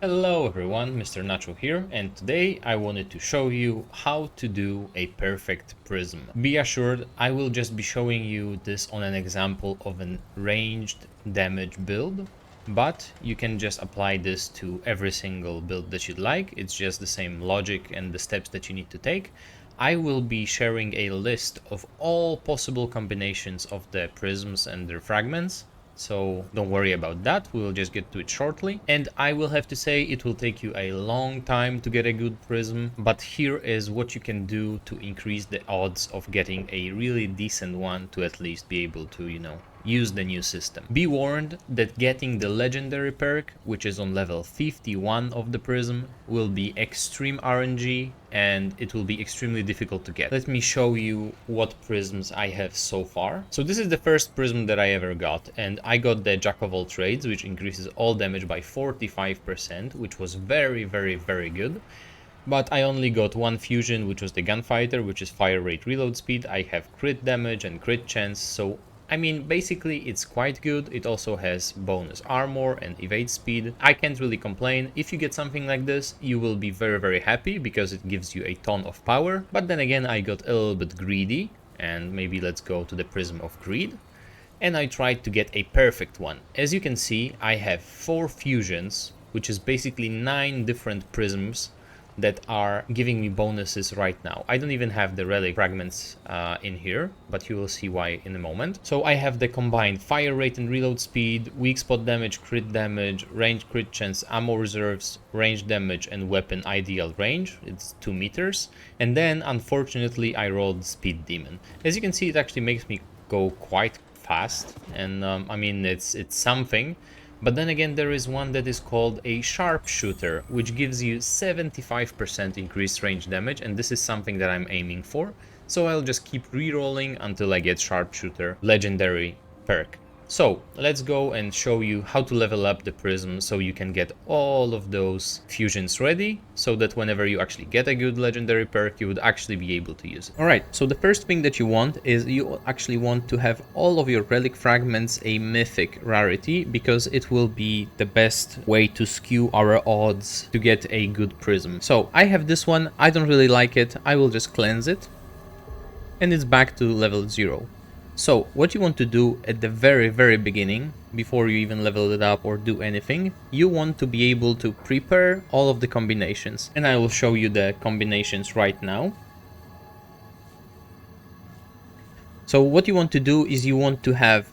Hello everyone, Mr. Nacho here, and today I wanted to show you how to do a perfect prism. Be assured, I will just be showing you this on an example of an ranged damage build, but you can just apply this to every single build that you'd like. It's just the same logic and the steps that you need to take. I will be sharing a list of all possible combinations of the prisms and their fragments. So don't worry about that, we will just get to it shortly. And I will have to say it will take you a long time to get a good prism, but here is what you can do to increase the odds of getting a really decent one to at least be able to, use the new system. Be warned that getting the legendary perk, which is on level 51 of the prism, will be extreme RNG and it will be extremely difficult to get. Let me show you what prisms I have so far. So this is the first prism that I ever got, and I got the Jack of all trades, which increases all damage by 45%, which was very good. But I only got one fusion, which was the gunfighter, which is fire rate, reload speed. I have crit damage and crit chance, so I mean, basically it's quite good. It also has bonus armor and evade speed. I can't really complain. If you get something like this, you will be very happy because it gives you a ton of power. But then again, I got a little bit greedy, and maybe let's go to the Prism of Greed. And I tried to get a perfect one. As you can see, I have 4 fusions, which is basically 9 different prisms that are giving me bonuses right now. I don't even have the relic fragments in here, but you will see why in a moment. So I have the combined fire rate and reload speed, weak spot damage, crit damage, range crit chance, ammo reserves, range damage, and weapon ideal range. It's 2 meters. And then unfortunately I rolled speed demon. As you can see, it actually makes me go quite fast, and I mean it's something. But then again, there is one that is called a sharpshooter, which gives you 75% increased range damage, and this is something that I'm aiming for. So I'll just keep re-rolling until I get sharpshooter legendary perk. So let's go and show you how to level up the prism so you can get all of those fusions ready, so that whenever you actually get a good legendary perk, you would actually be able to use it. Alright, so the first thing that you want is you actually want to have all of your relic fragments a mythic rarity, because it will be the best way to skew our odds to get a good prism. So I have this one, I don't really like it, I will just cleanse it, and it's back to level 0. So what you want to do at the very beginning, before you even level it up or do anything, you want to be able to prepare all of the combinations. And I will show you the combinations right now. So what you want to do is you want to have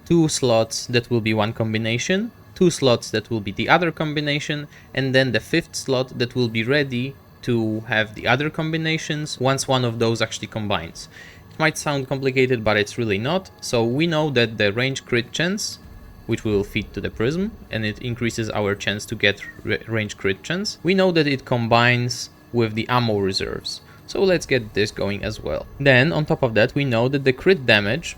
2 slots that will be one combination, 2 slots that will be the other combination, and then the 5th slot that will be ready to have the other combinations once one of those actually combines. Might sound complicated, but it's really not. So we know that the range crit chance, which we will feed to the prism, and it increases our chance to get range crit chance. We know that it combines with the ammo reserves. So let's get this going as well. Then on top of that, we know that the crit damage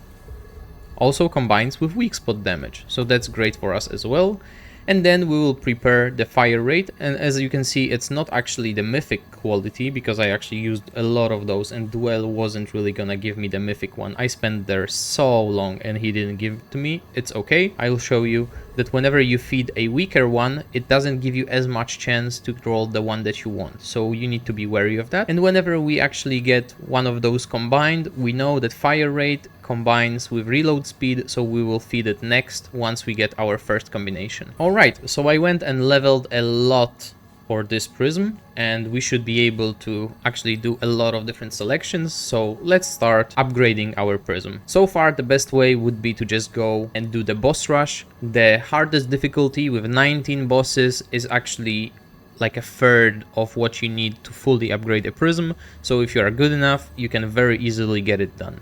also combines with weak spot damage. So that's great for us as well. And then we will prepare the fire rate, and as you can see, it's not actually the mythic quality, because I actually used a lot of those and Duel wasn't really gonna give me the mythic one. I spent there so long and he didn't give it to me. It's okay, I'll show you that whenever you feed a weaker one, it doesn't give you as much chance to roll the one that you want, so you need to be wary of that. And whenever we actually get one of those combined, we know that fire rate combines with reload speed, so we will feed it next once we get our first combination. Alright, so I went and leveled a lot for this prism, and we should be able to actually do a lot of different selections. So let's start upgrading our prism. So far the best way would be to just go and do the boss rush. The hardest difficulty with 19 bosses is actually like a third of what you need to fully upgrade a prism, so if you are good enough, you can very easily get it done.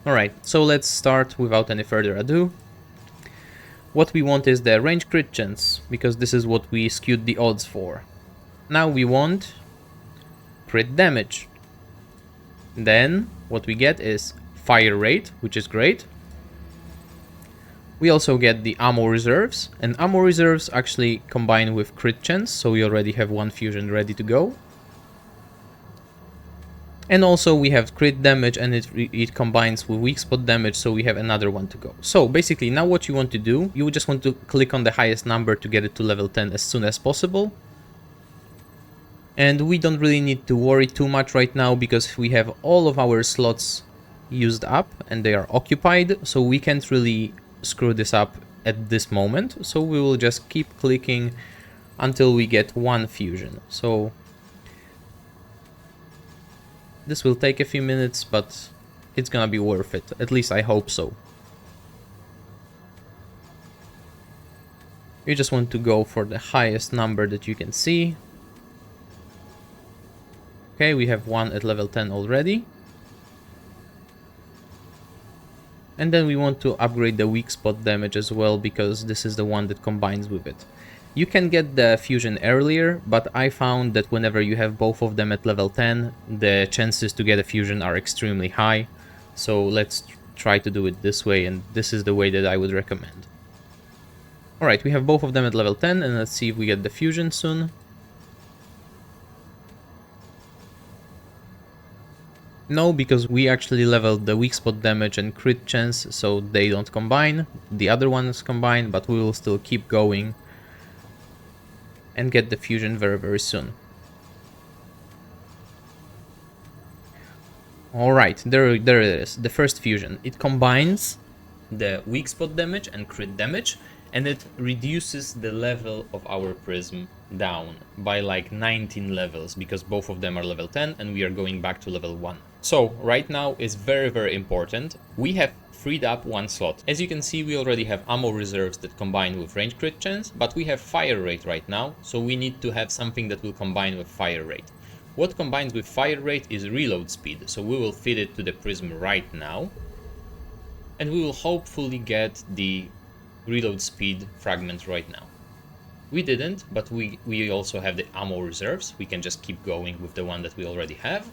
Alright, so let's start without any further ado. What we want is the range crit chance, because this is what we skewed the odds for. Now we want crit damage. Then what we get is fire rate, which is great. We also get the ammo reserves, and ammo reserves actually combine with crit chance, so we already have one fusion ready to go. And also we have crit damage, and it combines with weak spot damage, so we have another one to go. So basically now what you want to do, you just want to click on the highest number to get it to level 10 as soon as possible. And we don't really need to worry too much right now because we have all of our slots used up and they are occupied, so we can't really screw this up at this moment. So we will just keep clicking until we get one fusion. So this will take a few minutes, but it's gonna be worth it. At least I hope so. You just want to go for the highest number that you can see. Okay, we have one at level 10 already. And then we want to upgrade the weak spot damage as well, because this is the one that combines with it. You can get the fusion earlier, but I found that whenever you have both of them at level 10, the chances to get a fusion are extremely high. So let's try to do it this way, and this is the way that I would recommend. Alright, we have both of them at level 10, and let's see if we get the fusion soon. No, because we actually leveled the weak spot damage and crit chance, so they don't combine. The other ones combine, but we will still keep going and get the fusion very, very soon. Alright, there it is, the first fusion. It combines the weak spot damage and crit damage, and it reduces the level of our prism down by like 19 levels, because both of them are level 10 and we are going back to level 1. So right now is very, very important. We have freed up one slot. As you can see, we already have ammo reserves that combine with range crit chance, but we have fire rate right now, so we need to have something that will combine with fire rate. What combines with fire rate is reload speed, so we will feed it to the prism right now, and we will hopefully get the reload speed fragment right now. We didn't, but we also have the ammo reserves. We can just keep going with the one that we already have.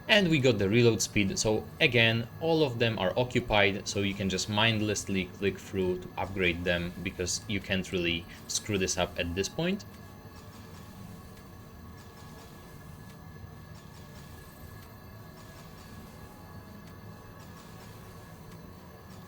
And we got the reload speed, so again, all of them are occupied, so you can just mindlessly click through to upgrade them, because you can't really screw this up at this point.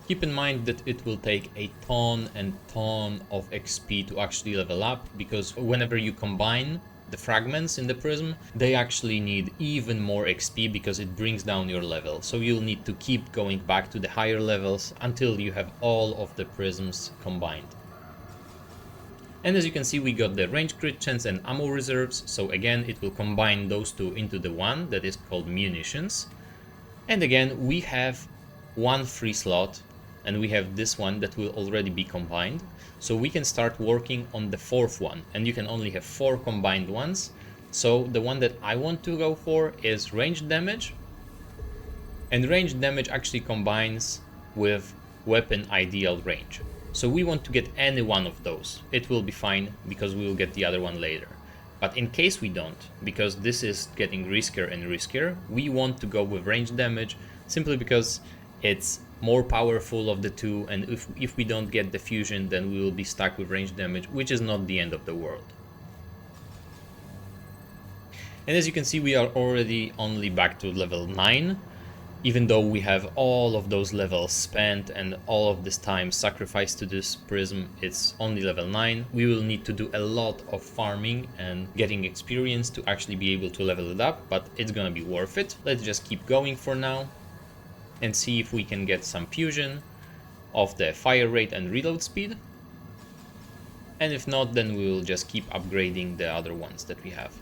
Keep in mind that it will take a ton and ton of XP to actually level up, because whenever you combine the fragments in the prism, they actually need even more XP because it brings down your level. So you'll need to keep going back to the higher levels until you have all of the prisms combined. And as you can see, we got the range crit chance and ammo reserves. So again, it will combine those two into the one that is called munitions. And again, we have one free slot, and we have this one that will already be combined. So we can start working on the fourth one, and you can only have 4 combined ones. So the one that I want to go for is range damage, and range damage actually combines with weapon ideal range. So we want to get any one of those. It will be fine because we will get the other one later. But in case we don't, because this is getting riskier and riskier, we want to go with range damage simply because it's more powerful of the two, and if we don't get the fusion, then we will be stuck with range damage, which is not the end of the world. And as you can see, we are already only back to level 9, even though we have all of those levels spent and all of this time sacrificed to this prism. It's only level 9. We will need to do a lot of farming and getting experience to actually be able to level it up, but it's gonna be worth it. Let's just keep going for now and see if we can get some fusion of the fire rate and reload speed. And if not, then we will just keep upgrading the other ones that we have.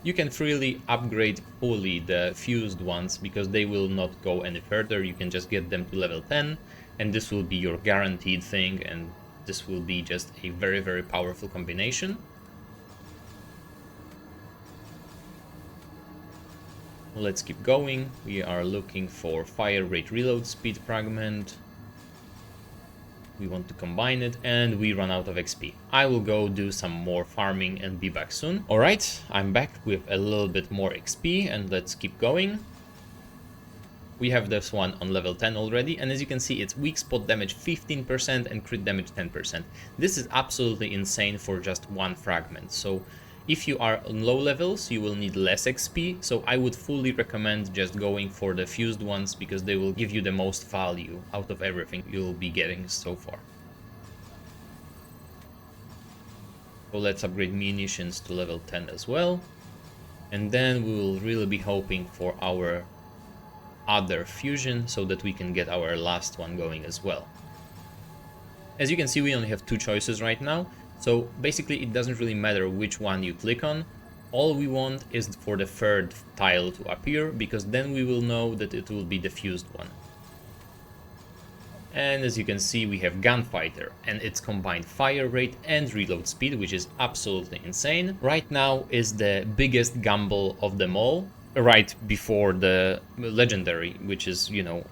You can freely upgrade fully the fused ones because they will not go any further. You can just get them to level 10, and this will be your guaranteed thing, and this will be just a very, very powerful combination. Let's keep going. We are looking for fire rate reload speed fragment. We want to combine it, and we run out of XP. I will go do some more farming and be back soon. Alright, I'm back with a little bit more XP, and let's keep going. We have this one on level 10 already, and as you can see, it's weak spot damage 15% and crit damage 10%. This is absolutely insane for just one fragment. So If you are on low levels, you will need less XP, so I would fully recommend just going for the fused ones because they will give you the most value out of everything you'll be getting so far. So let's upgrade munitions to level 10 as well. And then we will really be hoping for our other fusion so that we can get our last one going as well. As you can see, we only have 2 choices right now. So basically it doesn't really matter which one you click on. All we want is for the third tile to appear, because then we will know that it will be the fused one. And as you can see, we have Gunfighter and its combined fire rate and reload speed, which is absolutely insane. Right now is the biggest gamble of them all, right before the legendary, which is, you know,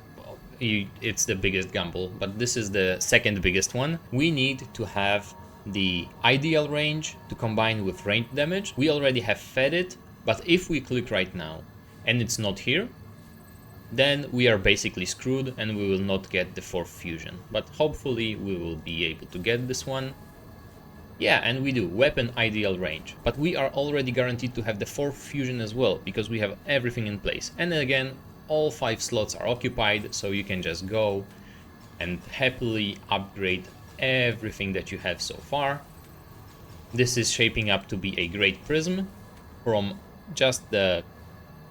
it's the biggest gamble, but this is the second biggest one. We need to have the ideal range to combine with range damage. We already have fed it, but if we click right now and it's not here, then we are basically screwed and we will not get the 4th fusion. But hopefully we will be able to get this one. Yeah, and we do weapon ideal range, but we are already guaranteed to have the 4th fusion as well, because we have everything in place. And again, all 5 slots are occupied, so you can just go and happily upgrade everything that you have so far. This is shaping up to be a great prism from just the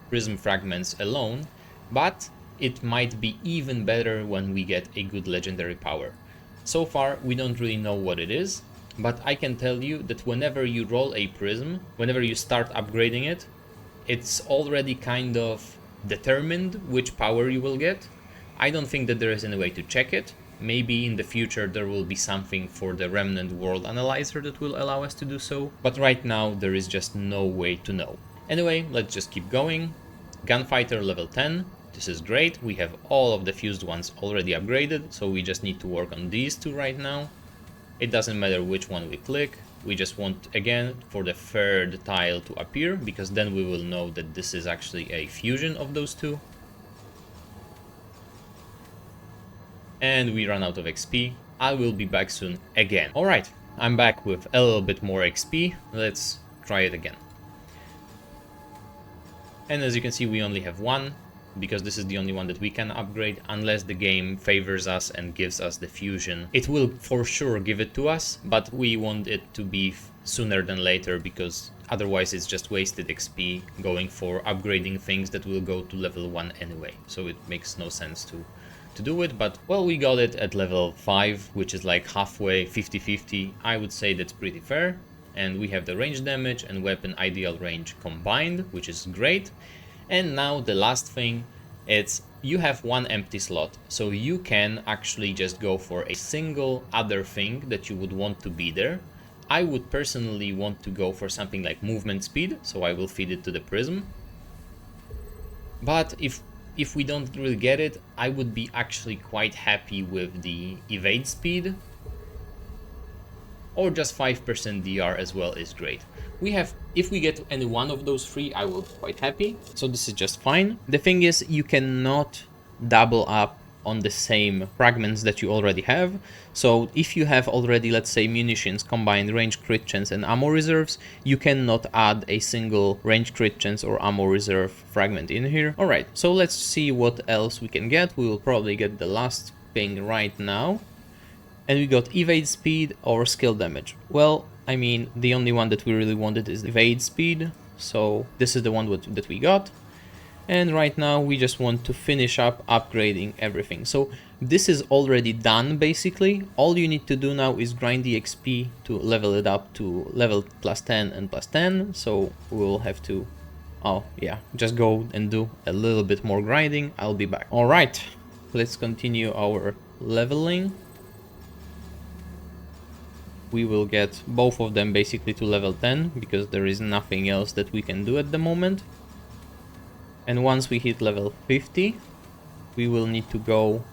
prism fragments alone, but it might be even better when we get a good legendary power. So far we don't really know what it is, but I can tell you that whenever you roll a prism, whenever you start upgrading it, it's already kind of determined which power you will get. I don't think that there is any way to check it. Maybe in the future there will be something for the Remnant World Analyzer that will allow us to do so, but right now there is just no way to know. Anyway, let's just keep going. Gunfighter level 10, this is great. We have all of the fused ones already upgraded, so we just need to work on these 2 right now. It doesn't matter which one we click, we just want again for the 3rd tile to appear, because then we will know that this is actually a fusion of those 2. And we run out of XP. I will be back soon again. Alright, I'm back with a little bit more XP. Let's try it again. And as you can see, we only have 1, because this is the only one that we can upgrade, unless the game favors us and gives us the fusion. It will for sure give it to us, but we want it to be sooner than later, because otherwise it's just wasted XP going for upgrading things that will go to level 1 anyway. So it makes no sense to do it, but well, we got it at level 5, which is like halfway, 50-50. I would say that's pretty fair. And we have the range damage and weapon ideal range combined, which is great. And now the last thing, it's you have 1 empty slot, so you can actually just go for a single other thing that you would want to be there. I would personally want to go for something like movement speed, so I will feed it to the prism. But if we don't really get it, I would be actually quite happy with the evade speed, or just 5% DR as well is great. We have, if we get any one of those 3, I will be quite happy. So this is just fine. The thing is, you cannot double up on the same fragments that you already have. So if you have already, let's say, munitions, combined range crit chance and ammo reserves, you cannot add a single range crit chance or ammo reserve fragment in here. Alright, so let's see what else we can get. We will probably get the last thing right now. And we got evade speed or skill damage. Well, I mean, the only one that we really wanted is evade speed. So this is the one that we got. And right now we just want to finish up upgrading everything. So this is already done basically. All you need to do now is grind the XP to level it up to level +10 and +10. So we'll have to, oh yeah, just go and do a little bit more grinding. I'll be back. All right, let's continue our leveling. We will get both of them basically to level 10 because there is nothing else that we can do at the moment. And once we hit level 50, we will need to go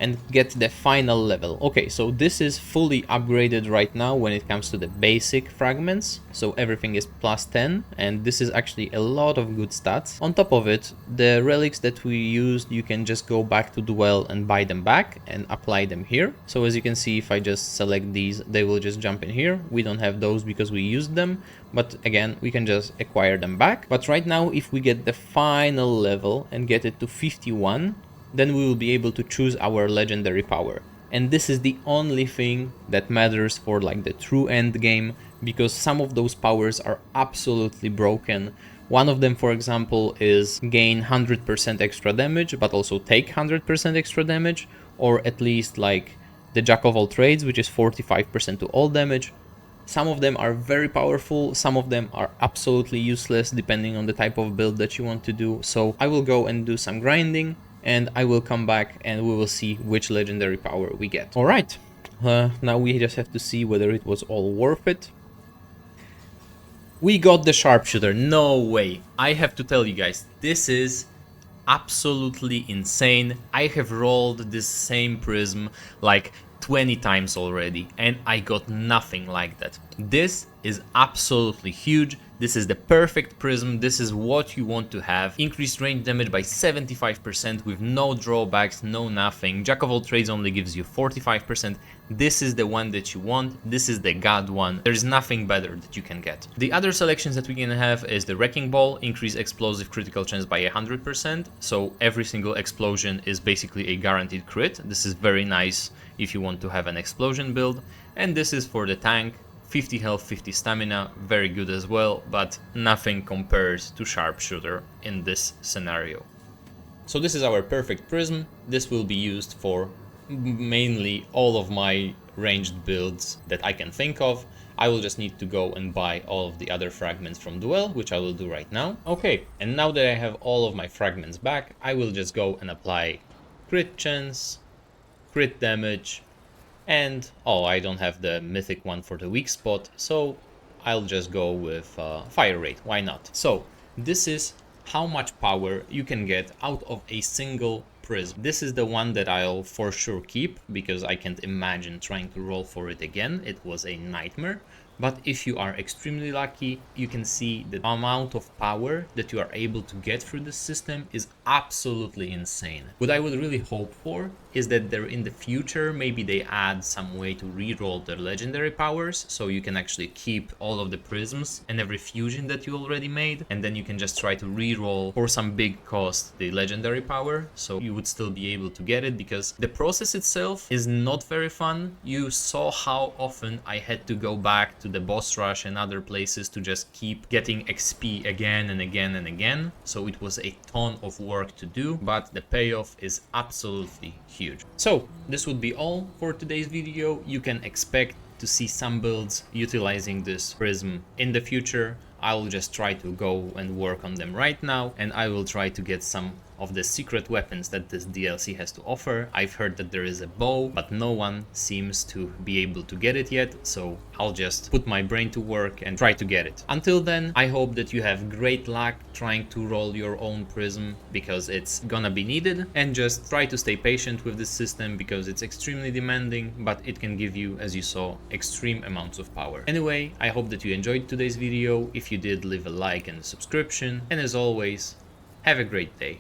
and get the final level. Okay, so this is fully upgraded right now when it comes to the basic fragments. So everything is plus 10, and this is actually a lot of good stats. On top of it, the relics that we used, you can just go back to Dwell and buy them back and apply them here. So as you can see, if I just select these, they will just jump in here. We don't have those because we used them, but again, we can just acquire them back. But right now, if we get the final level and get it to 51, then we will be able to choose our legendary power. And this is the only thing that matters for like the true end game, because some of those powers are absolutely broken. One of them, for example, is gain 100% extra damage, but also take 100% extra damage, or at least like the Jack of all trades, which is 45% to all damage. Some of them are very powerful, some of them are absolutely useless depending on the type of build that you want to do. So I will go and do some grinding, and I will come back and we will see which legendary power we get. Alright, now we just have to see whether it was all worth it. We got the sharpshooter, no way. I have to tell you guys, this is absolutely insane. I have rolled this same prism like 20 times already and I got nothing like that. This is absolutely huge. This is the perfect prism. This is what you want to have. Increased range damage by 75% with no drawbacks, no nothing. Jack of all trades only gives you 45%. This is the one that you want. This is the god one. There's nothing better that you can get. The other selections that we can have is the Wrecking Ball, increase explosive critical chance by 100%. So every single explosion is basically a guaranteed crit. This is very nice if you want to have an explosion build. And this is for the tank. 50 health, 50 stamina, very good as well, but nothing compares to sharpshooter in this scenario. So this is our perfect prism. This will be used for mainly all of my ranged builds that I can think of. I will just need to go and buy all of the other fragments from Duel, which I will do right now. Okay, and now that I have all of my fragments back, I will just go and apply crit chance, crit damage, and oh, I don't have the mythic one for the weak spot, so I'll just go with fire rate, why not? So this is how much power you can get out of a single prism. This is the one that I'll for sure keep, because I can't imagine trying to roll for it again. It was a nightmare. But if you are extremely lucky, you can see the amount of power that you are able to get through the system is absolutely insane. What I would really hope for is that there in the future, maybe they add some way to reroll the legendary powers, so you can actually keep all of the prisms and every fusion that you already made, and then you can just try to reroll for some big cost the legendary power, so you would still be able to get it, because the process itself is not very fun. You saw how often I had to go back to the boss rush and other places to just keep getting XP again and again and again, so it was a ton of work to do, but the payoff is absolutely huge. So this would be all for today's video. You can expect to see some builds utilizing this prism in the future. I'll just try to go and work on them right now, and I will try to get some of the secret weapons that this DLC has to offer. I've heard that there is a bow, but no one seems to be able to get it yet, so I'll just put my brain to work and try to get it. Until then, I hope that you have great luck trying to roll your own prism, because it's gonna be needed, and just try to stay patient with this system, because it's extremely demanding, but it can give you, as you saw, extreme amounts of power. Anyway, I hope that you enjoyed today's video. If you did, leave a like and a subscription, and as always, have a great day.